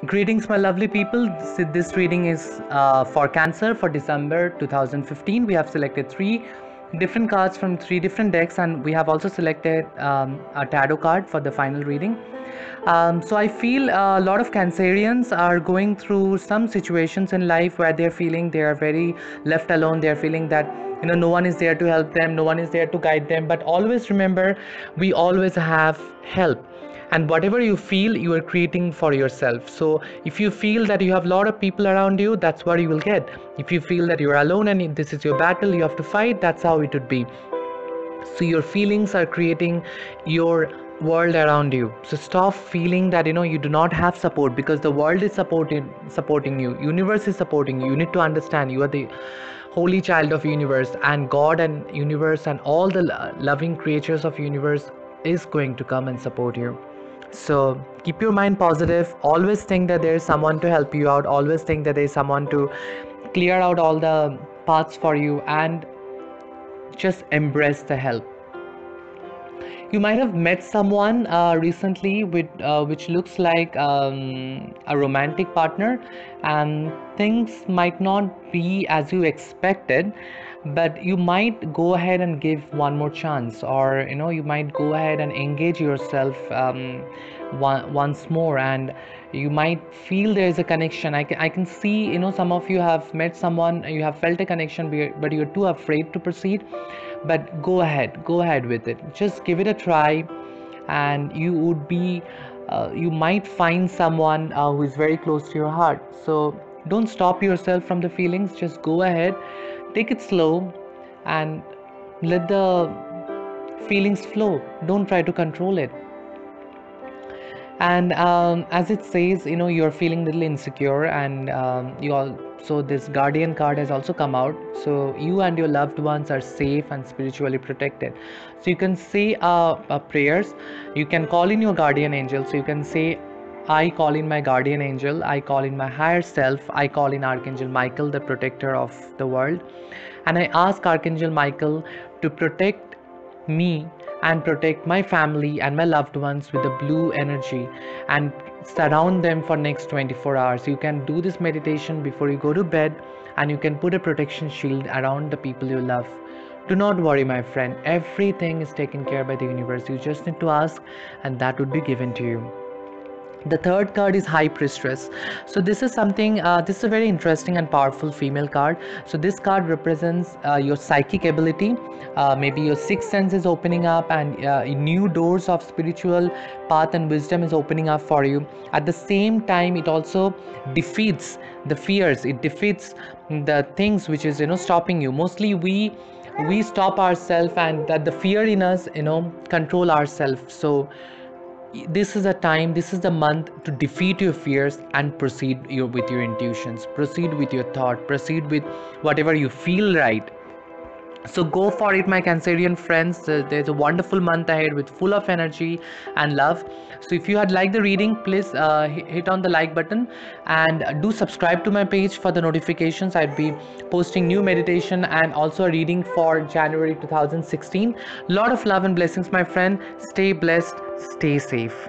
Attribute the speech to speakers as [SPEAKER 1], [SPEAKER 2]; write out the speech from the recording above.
[SPEAKER 1] Greetings, my lovely people. This reading is for Cancer for December 2015. We have selected three different cards from three different decks, and we have also selected a tarot card for the final reading. So I feel a lot of Cancerians are going through some situations in life where they're feeling they are very left alone. They're feeling that no one is there to help them, no one is there to guide them. But always remember, we always have help, and whatever you feel, you are creating for yourself. So if you feel that you have a lot of people around you, that's what you will get. If you feel that you're alone and this is your battle, you have to fight, that's how it would be. So your feelings are creating your world around you. So stop feeling that you do not have support, because the world is supporting you, universe is supporting you. You need to understand you are the holy child of universe, and God and universe and all the loving creatures of universe is going to come and support you. So keep your mind positive. Always think that there is someone to help you out. Always think that there is someone to clear out all the paths for you, and just embrace the help. You might have met someone recently with which looks like a romantic partner, and things might not be as you expected, but you might go ahead and give one more chance, or you might go ahead and engage yourself once more, and you might feel there is a connection. I can see some of you have met someone, you have felt a connection, but you're too afraid to proceed. But go ahead with it. Just give it a try, and you might find someone who is very close to your heart. So don't stop yourself from the feelings. Just go ahead, take it slow, and let the feelings flow. Don't try to control it. And as it says, you're feeling a little insecure, and so this guardian card has also come out. So you and your loved ones are safe and spiritually protected. So you can say prayers. You can call in your guardian angel. So you can say, I call in my guardian angel, I call in my higher self, I call in Archangel Michael, the protector of the world, and I ask Archangel Michael to protect me and protect my family and my loved ones with the blue energy, and surround them for next 24 hours. You can do this meditation before you go to bed, and you can put a protection shield around the people you love. Do not worry, my friend. Everything is taken care by the universe. You just need to ask, and that would be given to you. The third card is High Priestess. So this is something, this is a very interesting and powerful female card. So this card represents your psychic ability. Maybe your sixth sense is opening up, and new doors of spiritual path and wisdom is opening up for you. At the same time, it also defeats the fears. It defeats the things which is stopping you. Mostly we stop ourselves, and that the fear in us control ourselves. So this is a time, this is the month to defeat your fears and proceed with your intuitions, proceed with your thought, proceed with whatever you feel right. So go for it, my Cancerian friends. There's a wonderful month ahead with full of energy and love. So if you had liked the reading, please hit on the like button, and do subscribe to my page for the notifications. I'd be posting new meditation and also a reading for January 2016. Lot of love and blessings, my friend. Stay blessed, stay safe.